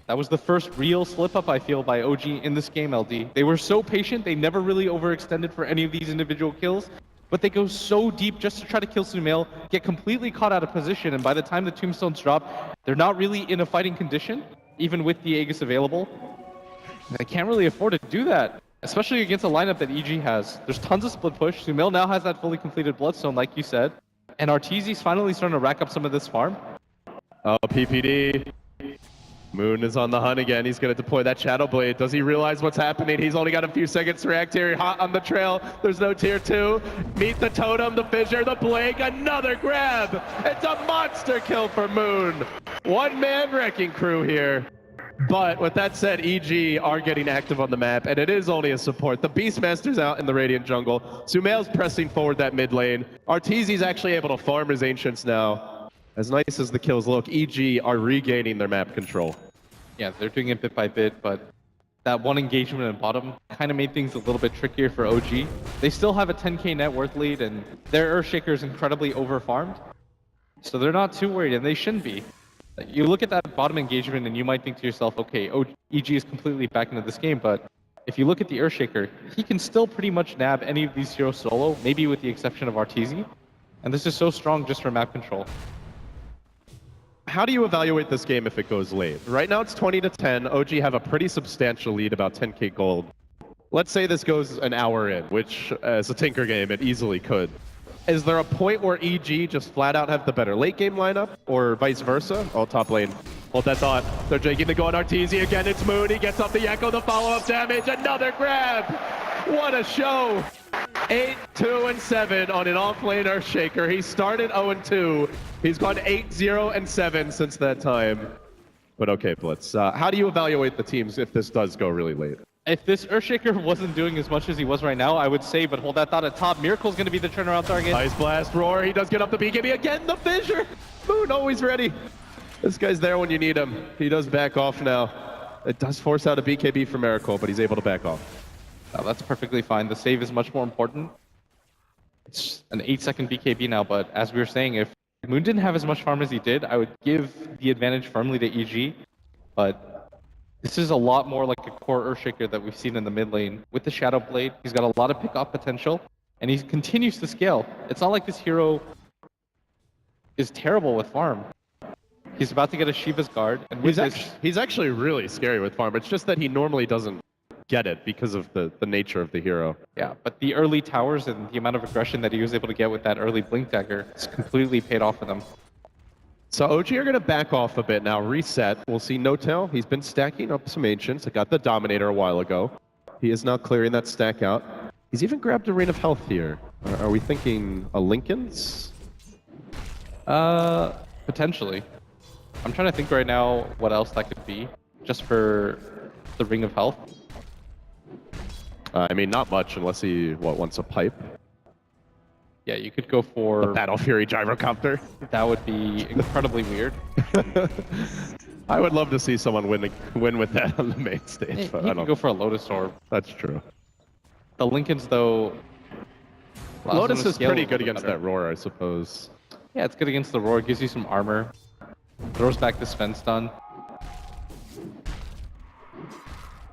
That was the first real slip-up, I feel, by OG in this game, LD. They were so patient, they never really overextended for any of these individual kills, but they go so deep just to try to kill Sumail, get completely caught out of position, and by the time the tombstones drop, they're not really in a fighting condition, even with the Aegis available. They can't really afford to do that, especially against a lineup that EG has. There's tons of split push. Sumail now has that fully completed Bloodstone, like you said. And Arteezy's finally starting to rack up some of this farm. Oh, PPD. Moon is on the hunt again. He's going to deploy that Shadow Blade. Does he realize what's happening? He's only got a few seconds to react here. Hot on the trail. There's no tier 2. Meet the totem, the fissure, the blink. Another grab. It's a monster kill for Moon. One-man wrecking crew here. But with that said, EG are getting active on the map, and it is only a support. The Beastmaster's out in the Radiant jungle. Sumail's pressing forward that mid lane. Arteezy's actually able to farm his Ancients now. As nice as the kills look, EG are regaining their map control. Yeah, they're doing it bit by bit, but that one engagement in bottom kind of made things a little bit trickier for OG. They still have a 10k net worth lead, and their Earthshaker is incredibly overfarmed. So they're not too worried, and they shouldn't be. You look at that bottom engagement and you might think to yourself, okay, EG is completely back into this game, but if you look at the Earthshaker, he can still pretty much nab any of these heroes solo, maybe with the exception of Arteezy, and this is so strong just for map control. How do you evaluate this game if it goes late? Right now it's 20-10. OG have a pretty substantial lead, about 10k gold. Let's say this goes an hour in, which as a Tinker game, it easily could. Is there a point where EG just flat out have the better late game lineup, or vice versa? Oh, top lane. Hold that thought. They're taking the go on Arteezy again. It's Moon. He gets off the Echo, the follow-up damage. Another grab. What a show. 8-2-7 on an off-lane Earthshaker. He started 0-2. He's gone 8-0-7 since that time. But okay, Blitz. How do you evaluate the teams if this does go really late? If this Earthshaker wasn't doing as much as he was right now, I would say, but hold that thought at top. Miracle's going to be the turnaround target. Ice Blast, Roar. He does get up the BKB again. The fissure. Moon always ready. This guy's there when you need him. He does back off now. It does force out a BKB for Miracle, but he's able to back off. Oh, that's perfectly fine. The save is much more important. It's an 8-second BKB now, but as we were saying, if Moon didn't have as much farm as he did, I would give the advantage firmly to EG, but this is a lot more like a core Earthshaker that we've seen in the mid lane. With the Shadow Blade, he's got a lot of pick-off potential, and he continues to scale. It's not like this hero is terrible with farm. He's about to get a Shiva's Guard, and he's actually really scary with farm. It's just that he normally doesn't get it because of the nature of the hero. Yeah, but the early towers and the amount of aggression that he was able to get with that early Blink Dagger has completely paid off for them. So OG are going to back off a bit now, reset. We'll see No Tail. He's been stacking up some Ancients. I got the Dominator a while ago. He is now clearing that stack out. He's even grabbed a Rain of Health here. Are we thinking a Linken's? Potentially. I'm trying to think right now what else that could be, just for the Ring of Health. I mean, not much unless he, wants a pipe? Yeah, you could go for... The Battle Fury Gyrocopter? That would be incredibly weird. I would love to see someone win with that on the main stage. But You I can don't. go for a Lotus Orb. That's true. The Linken's, though... Lotus is pretty good against that Roar, I suppose. Yeah, it's good against the Roar. Gives you some armor. Throws back the Sven stun.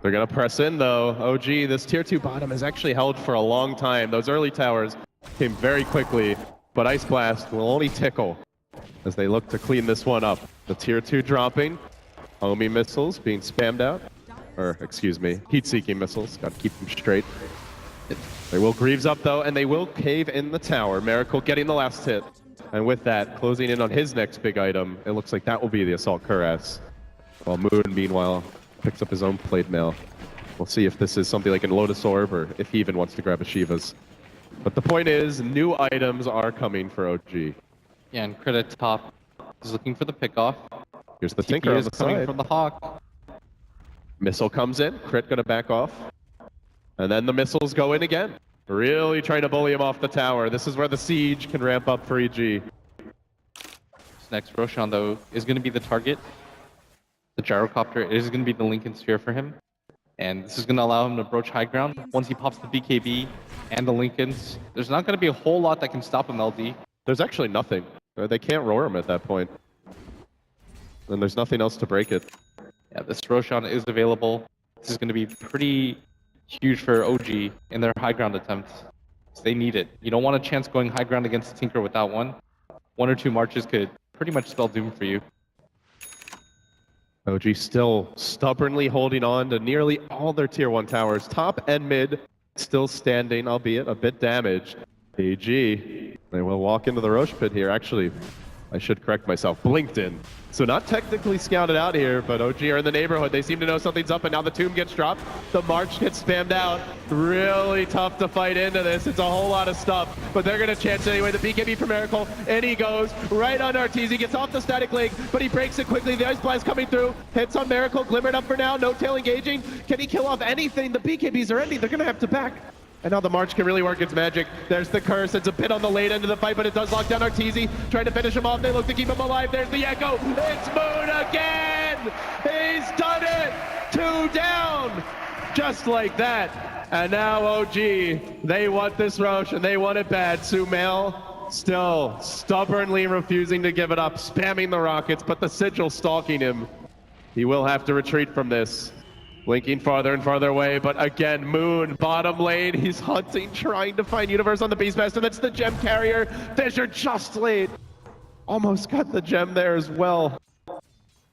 They're going to press in, though. OG, this tier 2 bottom is actually held for a long time. Those early towers came very quickly, but Ice Blast will only tickle as they look to clean this one up. The tier 2 dropping. Homie missiles being spammed out. Or, excuse me, heat-seeking missiles. Got to keep them straight. They will Greaves up, though, and they will cave in the tower. Miracle getting the last hit. And with that, closing in on his next big item, it looks like that will be the Assault Cuirass. While Moon, meanwhile, picks up his own Plate Mail. We'll see if this is something like a Lotus Orb or if he even wants to grab a Shiva's. But the point is, new items are coming for OG. Yeah, and Crit at top is looking for the pickoff. Here's the TP Tinker on is the coming side. from the Hawk. Missile comes in, Crit gonna back off. And then the missiles go in again. Really trying to bully him off the tower. This is where the siege can ramp up for EG. This next Roshan, though, is going to be the target. The gyrocopter is going to be the Lincoln Sphere for him. And this is going to allow him to broach high ground. Once he pops the BKB and the Lincolns, there's not going to be a whole lot that can stop him, LD. There's actually nothing. They can't roar him at that point. And there's nothing else to break it. Yeah, this Roshan is available. This is going to be pretty huge for OG in their high ground attempts. So they need it. You don't want a chance going high ground against Tinker without one. One or two marches could pretty much spell doom for you. OG still stubbornly holding on to nearly all their tier 1 towers. Top and mid still standing, albeit a bit damaged. AG, they will walk into the Roche pit here. Actually, I should correct myself. Blinked in. So not technically scouted out here, but OG are in the neighborhood. They seem to know something's up, and now the tomb gets dropped. The march gets spammed out. Really tough to fight into this. It's a whole lot of stuff, but they're going to chance it anyway. The BKB for Miracle, and he goes right on Arteezy. He gets off the static link, but he breaks it quickly. The Ice Blast coming through. Hits on Miracle, glimmered up for now. No tail engaging. Can he kill off anything? The BKBs are ending. They're going to have to back. And now the March can really work its magic. There's the curse. It's a bit on the late end of the fight, but it does lock down Arteezy. Trying to finish him off. They look to keep him alive. There's the Echo. It's Moon again! He's done it! 2 down! Just like that. And now OG, they want this Roche, and they want it bad. Sumail still stubbornly refusing to give it up, spamming the rockets, but the Sigil stalking him. He will have to retreat from this. Blinking farther and farther away, but again, Moon, bottom lane, he's hunting, trying to find Universe on the Beastmaster. That's the gem carrier. Fissure just late. Almost got the gem there as well.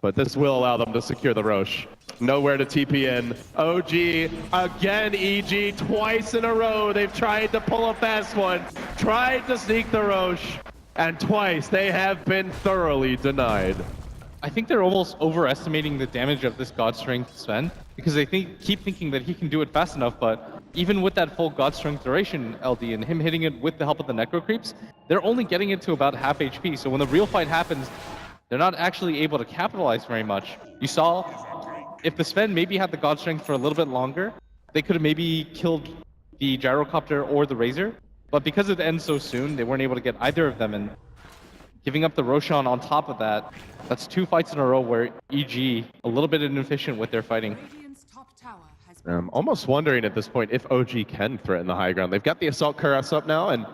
But this will allow them to secure the Roche. Nowhere to TP in. OG, again, EG, twice in a row. They've tried to pull a fast one, tried to sneak the Roche, and twice they have been thoroughly denied. I think they're almost overestimating the damage of this God Strength Sven, because they keep thinking that he can do it fast enough, but even with that full God Strength duration, LD, and him hitting it with the help of the Necro Creeps, they're only getting it to about half HP, so when the real fight happens, they're not actually able to capitalize very much. You saw, if the Sven maybe had the God Strength for a little bit longer, they could have maybe killed the Gyrocopter or the Razor, but because it ends so soon, they weren't able to get either of them, and giving up the Roshan on top of that, that's 2 fights in a row where EG a little bit inefficient with their fighting. I'm almost wondering at this point if OG can threaten the high ground. They've got the Assault Cuirass up now, and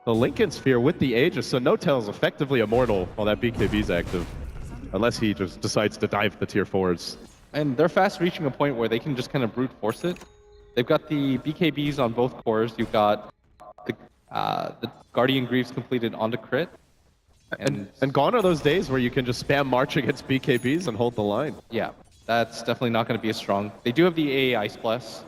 the Lincoln Sphere with the Aegis, so No-Tail is effectively immortal while that BKB's active. Unless he just decides to dive the tier 4s. And they're fast reaching a point where they can just kind of brute force it. They've got the BKBs on both cores. You've got the Guardian Greaves completed onto crit. And gone are those days where you can just spam March against BKBs and hold the line. Yeah, that's definitely not going to be as strong. They do have the AA Ice Blast,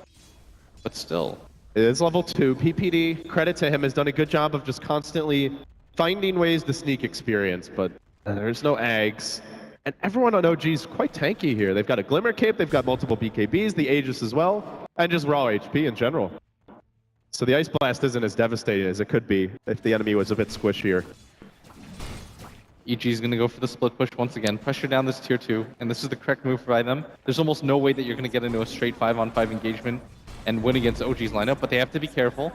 but still. It is level 2. PPD, credit to him, has done a good job of just constantly finding ways to sneak experience, but there's no Ags. And everyone on OG is quite tanky here. They've got a Glimmer Cape, they've got multiple BKBs, the Aegis as well, and just raw HP in general. So the Ice Blast isn't as devastating as it could be if the enemy was a bit squishier. EG is going to go for the split push once again, pressure down this tier 2, and this is the correct move by them. There's almost no way that you're going to get into a straight 5-on-5 engagement and win against OG's lineup, but they have to be careful.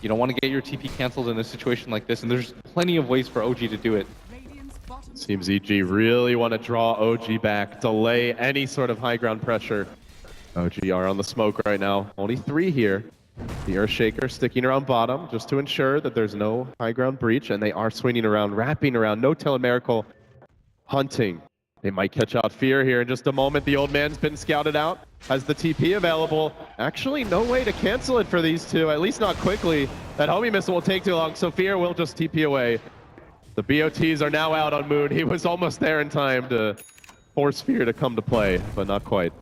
You don't want to get your TP cancelled in a situation like this, and there's plenty of ways for OG to do it. Seems EG really want to draw OG back, delay any sort of high ground pressure. OG are on the smoke right now. Only 3 here. The Earthshaker sticking around bottom just to ensure that there's no high ground breach, and they are swinging around, wrapping around. No-Tail and Miracle hunting. They might catch out Fear here in just a moment. The old man's been scouted out, has the TP available. Actually, no way to cancel it for these two, at least not quickly. That homie missile will take too long, so Fear will just TP away. The BOTs are now out on Moon. He was almost there in time to force Fear to come to play, but not quite.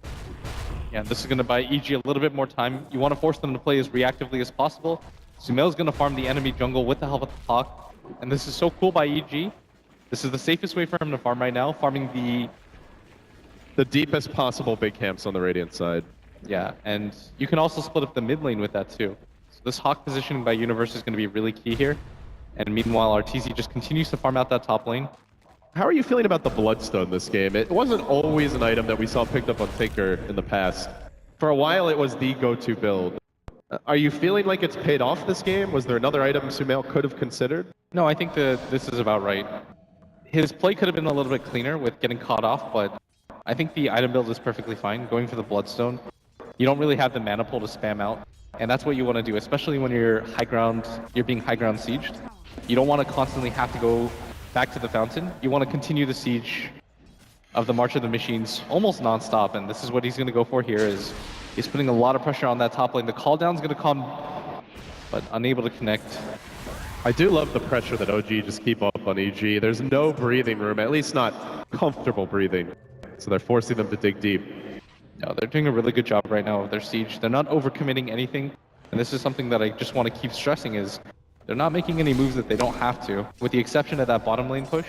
Yeah, this is going to buy EG a little bit more time. You want to force them to play as reactively as possible. Sumail's going to farm the enemy jungle with the help of the Hawk. And this is so cool by EG. This is the safest way for him to farm right now, farming the deepest possible big camps on the Radiant side. Yeah, and you can also split up the mid lane with that too. So this Hawk positioning by Universe is going to be really key here. And meanwhile, Arteezy just continues to farm out that top lane. How are you feeling about the Bloodstone this game? It wasn't always an item that we saw picked up on Tinker in the past. For a while, it was the go-to build. Are you feeling like it's paid off this game? Was there another item Sumail could have considered? No, I think that this is about right. His play could have been a little bit cleaner with getting caught off, but I think the item build is perfectly fine. Going for the Bloodstone, you don't really have the mana pool to spam out, and that's what you want to do, especially when you're being high ground sieged. You don't want to constantly have to go back to the fountain. You want to continue the siege of the March of the Machines almost non-stop, and this is what he's going to go for here. Is he's putting a lot of pressure on that top lane. The call down's going to come, but unable to connect. I do love the pressure that OG just keep up on EG. There's no breathing room, at least not comfortable breathing. So they're forcing them to dig deep. No, they're doing a really good job right now of their siege. They're not overcommitting anything, and this is something that I just want to keep stressing is they're not making any moves that they don't have to, with the exception of that bottom lane push.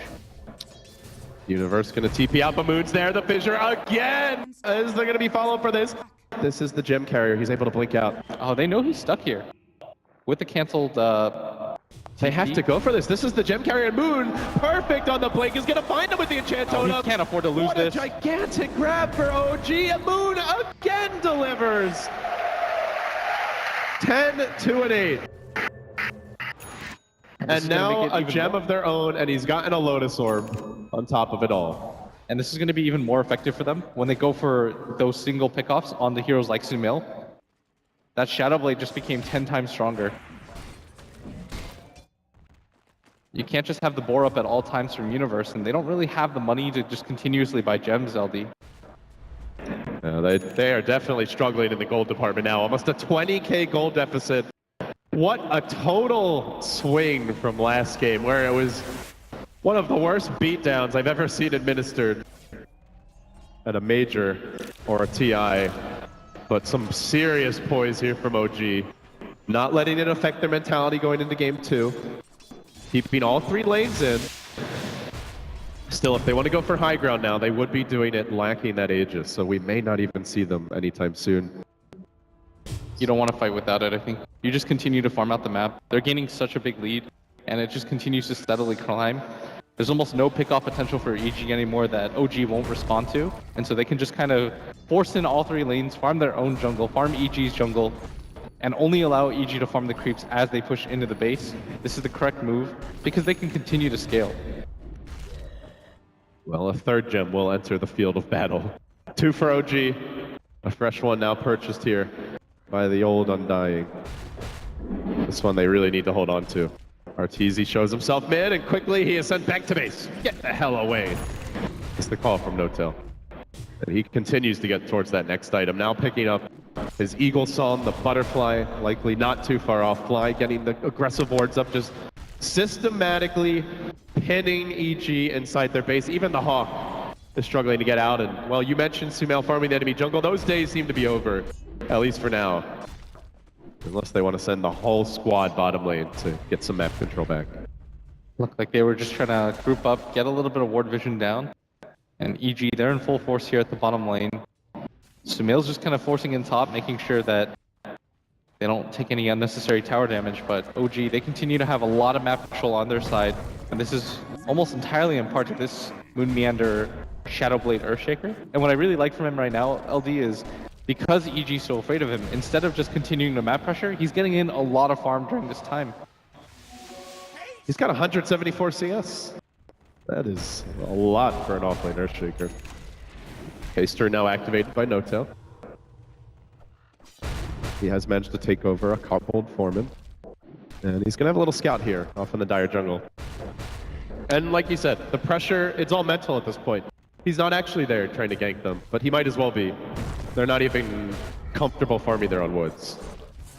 Universe gonna TP out, but Moon's there, the fissure again! Is there gonna be follow-up for this? This is the gem carrier, he's able to blink out. Oh, they know he's stuck here. With the canceled they have to go for this. This is the gem carrier, and Moon, perfect on the blink, is gonna find him with the enchant totem. He can't afford to lose this. What a gigantic grab for OG, and Moon again delivers! 10, 2, and 8. And now a gem of their own, and he's gotten a Lotus Orb on top of it all. And this is going to be even more effective for them when they go for those single pickoffs on the heroes like Sumail. That Shadow Blade just became 10 times stronger. You can't just have the boar up at all times from Universe, and they don't really have the money to just continuously buy gems, LD. They are definitely struggling in the gold department now. Almost a 20k gold deficit. What a total swing from last game, where it was one of the worst beatdowns I've ever seen administered at a major or a TI. But some serious poise here from OG. Not letting it affect their mentality going into game 2. Keeping all 3 lanes in. Still, if they want to go for high ground now, they would be doing it lacking that Aegis, so we may not even see them anytime soon. You don't want to fight without it, I think. You just continue to farm out the map. They're gaining such a big lead, and it just continues to steadily climb. There's almost no pick-off potential for EG anymore that OG won't respond to, and so they can just kind of force in all 3 lanes, farm their own jungle, farm EG's jungle, and only allow EG to farm the creeps as they push into the base. This is the correct move, because they can continue to scale. Well, a 3rd gem will enter the field of battle. 2 for OG, a fresh one now purchased here by the old Undying. This one they really need to hold on to. Arteezy shows himself mid, and quickly he is sent back to base. Get the hell away. It's the call from No-Tail. And he continues to get towards that next item. Now picking up his Eagle Song, the Butterfly, likely not too far off. Fly getting the aggressive wards up, just systematically pinning EG inside their base. Even the Hawk is struggling to get out. And, well, you mentioned Sumail farming the enemy jungle. Those days seem to be over, at least for now. Unless they want to send the whole squad bottom lane to get some map control back. Looked like they were just trying to group up, get a little bit of ward vision down. And EG, they're in full force here at the bottom lane. Sumail's just kind of forcing in top, making sure that they don't take any unnecessary tower damage. But OG, they continue to have a lot of map control on their side. And this is almost entirely in part to this moon.meandher Shadowblade Earthshaker. And what I really like from him right now, LD, is because EG's so afraid of him, instead of just continuing the map pressure, he's getting in a lot of farm during this time. He's got 174 CS. That is a lot for an offlane Earthshaker. Haster now activated by No-Tail. He has managed to take over a coupled Foreman. And he's going to have a little scout here off in the Dire jungle. And like you said, the pressure, it's all mental at this point. He's not actually there trying to gank them, but he might as well be. They're not even comfortable farming their own woods.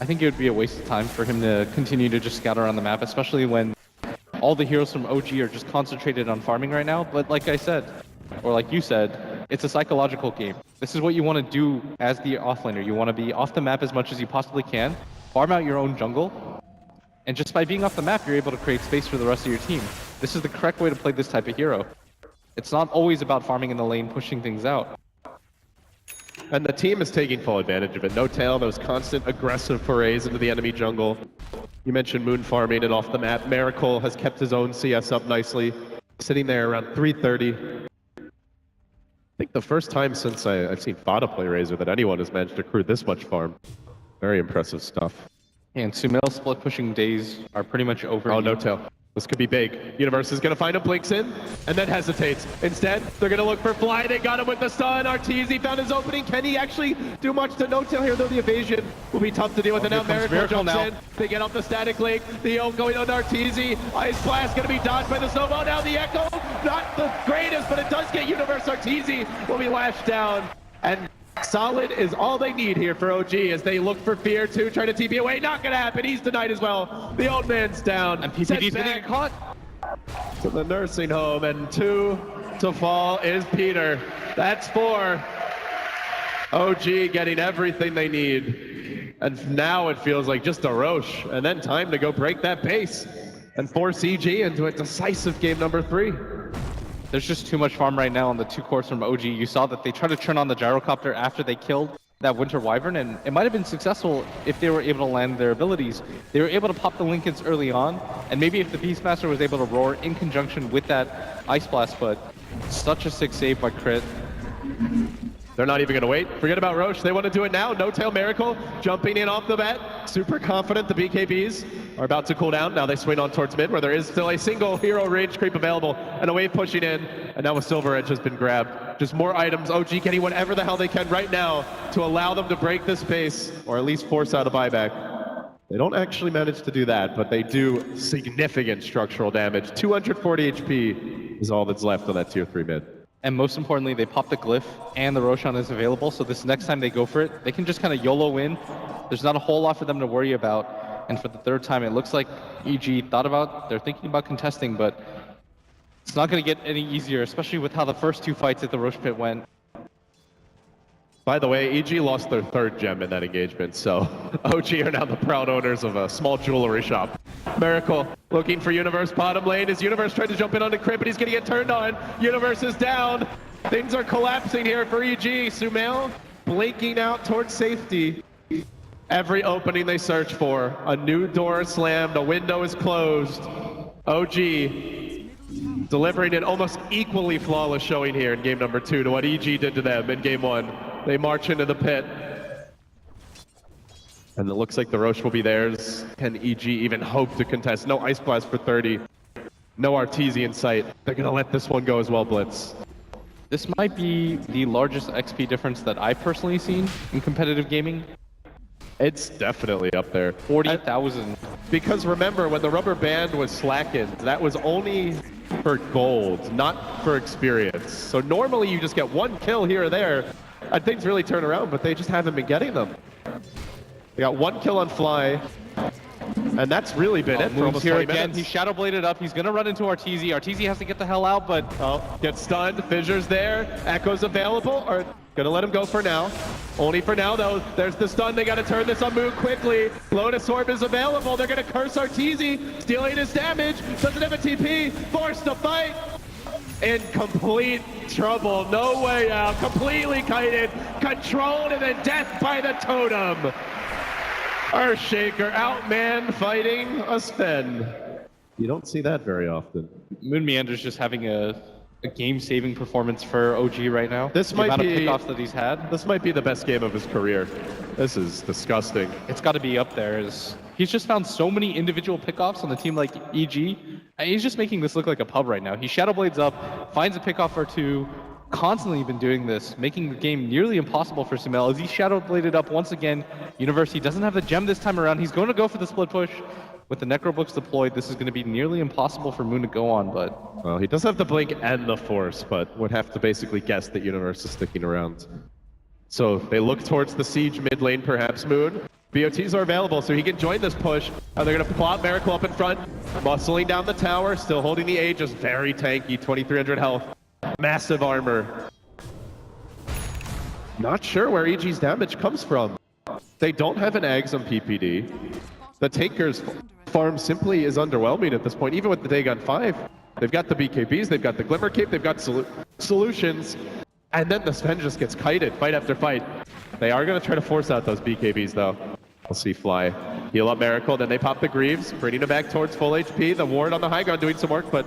I think it would be a waste of time for him to continue to just scout around the map, especially when all the heroes from OG are just concentrated on farming right now. But like I said, or like you said, it's a psychological game. This is what you want to do as the offlaner. You want to be off the map as much as you possibly can, farm out your own jungle, and just by being off the map, you're able to create space for the rest of your team. This is the correct way to play this type of hero. It's not always about farming in the lane, pushing things out. And the team is taking full advantage of it. No-Tail, those constant aggressive forays into the enemy jungle. You mentioned Moon farming and off the map. Miracle has kept his own CS up nicely, sitting there around 330. I think the first time since I've seen Fada play Razor that anyone has managed to accrue this much farm. Very impressive stuff. And Sumail's split pushing days are pretty much over. Oh, no tail. This could be big. Universe is going to find him, blinks in, and then hesitates. Instead, they're going to look for Fly. They got him with the stun. Arteezy found his opening. Can he actually do much to no tail here, though? The evasion will be tough to deal with. And now Miracle jumps in. They get off the static link. The ult going on Arteezy. Ice Blast going to be dodged by the snowball. Now the Echo, not the greatest, but it does get Universe. Arteezy will be lashed down. And solid is all they need here for OG as they look for Fear 2, trying to TP away. Not gonna happen. He's denied as well. The old man's down. And PPD's gonna get caught. To the nursing home, and 2 to fall is Peter. That's 4. OG getting everything they need. And now it feels like just a Roche. And then time to go break that pace and force EG into a decisive game number 3. There's just too much farm right now on the 2 cores from OG. You saw that they tried to turn on the gyrocopter after they killed that Winter Wyvern, and it might have been successful if they were able to land their abilities. They were able to pop the Lincolns early on, and maybe if the Beastmaster was able to roar in conjunction with that Ice Blast, but such a sick save by Crit. They're not even going to wait. Forget about Roche. They want to do it now. No Tail Miracle jumping in off the bat. Super confident the BKBs are about to cool down. Now they swing on towards mid, where there is still a single hero rage creep available and a wave pushing in. And now a Silver Edge has been grabbed. Just more items. OG getting whatever the hell they can right now to allow them to break this pace, or at least force out a buyback. They don't actually manage to do that, but they do significant structural damage. 240 HP is all that's left on that tier 3 mid. And most importantly, they pop the Glyph and the Roshan is available, so this next time they go for it, they can just kind of YOLO in. There's not a whole lot for them to worry about. And for the 3rd time, it looks like EG they're thinking about contesting, but it's not going to get any easier, especially with how the first 2 fights at the Roche Pit went. By the way, EG lost their 3rd gem in that engagement, so OG are now the proud owners of a small jewelry shop. Miracle looking for Universe bottom lane. Is Universe trying to jump in on the crit, but he's going to get turned on. Universe is down. Things are collapsing here for EG. Sumail blinking out towards safety. Every opening they search for, a new door is slammed, a window is closed. OG delivering an almost equally flawless showing here in game number 2 to what EG did to them in game 1. They march into the pit. And it looks like the Roche will be theirs. Can EG even hope to contest? No Ice Blast for 30. No Arteezy in sight. They're going to let this one go as well, Blitz. This might be the largest XP difference that I've personally seen in competitive gaming. It's definitely up there. 40,000. Because remember, when the rubber band was slackened, that was only for gold, not for experience. So normally you just get 1 kill here or there, and things really turn around, but they just haven't been getting them. They got 1 kill on Fly, and that's really been it for almost here 20 again. minutes. He's shadow bladed up. He's gonna run into Arteezy. Arteezy has to get the hell out, but Gets stunned. Fissure's there. Echo's available. Or gonna let him go for now. Only for now, though. There's the stun. They gotta turn this on Moon quickly. Lotus Orb is available. They're gonna curse Arteezy, stealing his damage. Doesn't have a TP. Forced to fight. In complete trouble. No way out. Completely kited. Controlled, and then death by the totem. Earthshaker outman fighting a Sven. You don't see that very often. moon.meandher's just having a game-saving performance for OG right now. This the might amount be of pickoffs that he's had. This might be the best game of his career. This is disgusting. It's got to be up there. He's just found so many individual pickoffs on a team like EG. And he's just making this look like a pub right now. He shadow blades up, finds a pickoff or 2. Constantly been doing this, making the game nearly impossible for Sumail as he shadow bladed up once again. University doesn't have the gem this time around. He's going to go for the split push. With the Necrobooks deployed, this is going to be nearly impossible for Moon to go on, but... Well, he does have the blink and the force, but would have to basically guess that Universe is sticking around. So they look towards the siege mid lane, perhaps Moon. BOTs are available, so he can join this push. And they're going to plot Miracle up in front, muscling down the tower, still holding the A, just very tanky, 2,300 health. Massive armor. Not sure where EG's damage comes from. They don't have an Ags on PPD. The Taker's farm simply is underwhelming at this point, even with the Dagon 5. They've got the BKBs, they've got the Glimmer Cape, they've got solutions, and then the Sven just gets kited fight after fight. They are going to try to force out those BKBs, though. We'll see Fly Heal up Miracle, then they pop the Greaves, bringing him back towards full HP. The ward on the high ground doing some work, but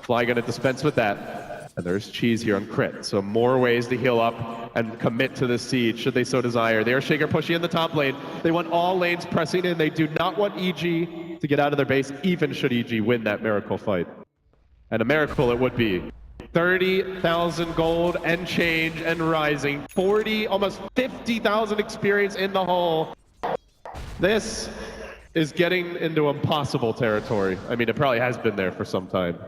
Fly gonna dispense with that. And there's Cheese here on crit, so more ways to heal up and commit to the siege should they so desire. The Earthshaker pushing in the top lane. They want all lanes pressing in. They do not want EG to get out of their base, even should EG win that Miracle fight. And a miracle it would be. 30,000 gold and change and rising. 40, almost 50,000 experience in the hole. This is getting into impossible territory. I mean, it probably has been there for some time.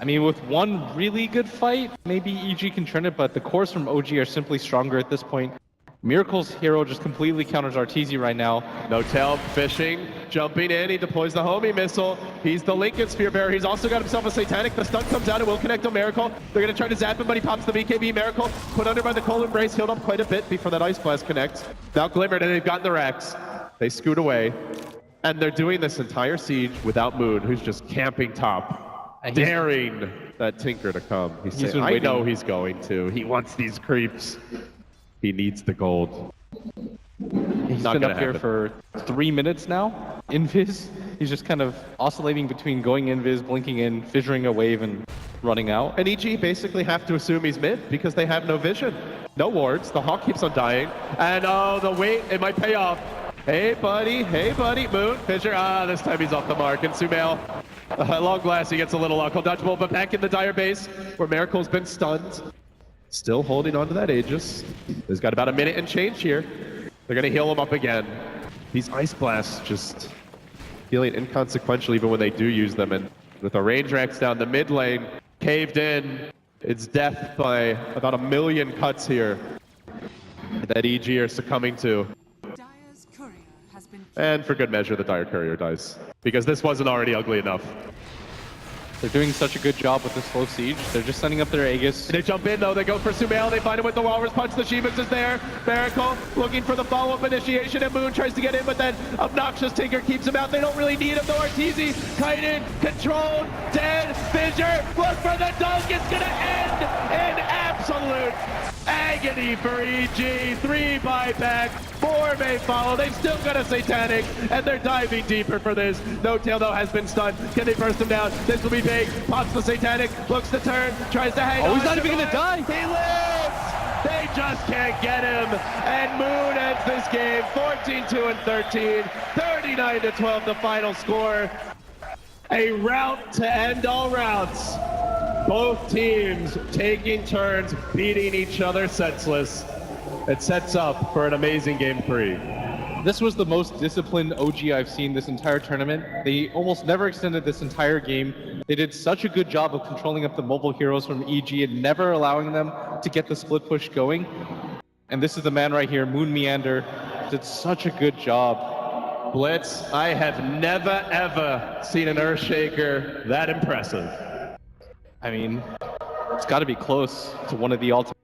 I mean, with one really good fight, maybe EG can turn it, but the cores from OG are simply stronger at this point. Miracle's hero just completely counters Arteezy right now. No tail fishing, jumping in, he deploys the homie missile. He's the Lincoln Spear Bearer. He's also got himself a Satanic. The stun comes out and will connect on Miracle. They're gonna try to zap him, but he pops the BKB. Miracle put under by the Cold Embrace, healed up quite a bit before that Ice Blast connects. Now Glimmered, and they've gotten the racks. They scoot away, and they're doing this entire siege without Moon, who's just camping top, daring that Tinker to come. He's saying, I know he's going to. He wants these creeps. He needs the gold. He's been up here for 3 minutes now, invis. He's just kind of oscillating between going invis, blinking in, fissuring a wave, and running out. And EG basically have to assume he's mid because they have no vision. No wards. The Hawk keeps on dying. And oh, the wait, it might pay off. Hey, buddy. Moon, Fissure. This time he's off the mark. And Sumail, long blast, he gets a little luck. He'll dodge bolt, but back in the Dire base where Miracle's been stunned. Still holding on to that Aegis. There's got about a minute and change here. They're going to heal him up again. These Ice Blasts just feeling inconsequential even when they do use them. And with the range racks down the mid lane, caved in, it's death by about 1 million cuts here that EG are succumbing to. And for good measure, the Dire Courier dies. Because this wasn't already ugly enough. They're doing such a good job with this slow siege. They're just sending up their Aegis. They jump in though, they go for Sumail, they find him with the Walrus Punch, the Shivas is there. Miracle looking for the follow-up initiation, and Moon tries to get in, but then Obnoxious Tinker keeps him out. They don't really need him though. Arteezy, kited, controlled, dead, Fissure, look for the dunk, it's gonna end in absolute agony for EG. 3 buyback, 4 may follow. They've still got a Satanic, and they're diving deeper for this. No Tail though has been stunned. Can they burst him down? This will be big. Pops the Satanic, looks to turn, tries to hang on. Oh, he's not even gonna die. He lives! They just can't get him. And Moon ends this game 14-2 and 13, 39-12 the final score. A rout to end all routes. Both teams taking turns beating each other senseless. It sets up for an amazing game 3. This was the most disciplined OG I've seen this entire tournament. They almost never extended this entire game. They did such a good job of controlling up the mobile heroes from EG and never allowing them to get the split push going. And this is the man right here, moon.meandher, did such a good job. Blitz, I have never ever seen an Earthshaker that impressive. I mean, it's got to be close to one of the all-time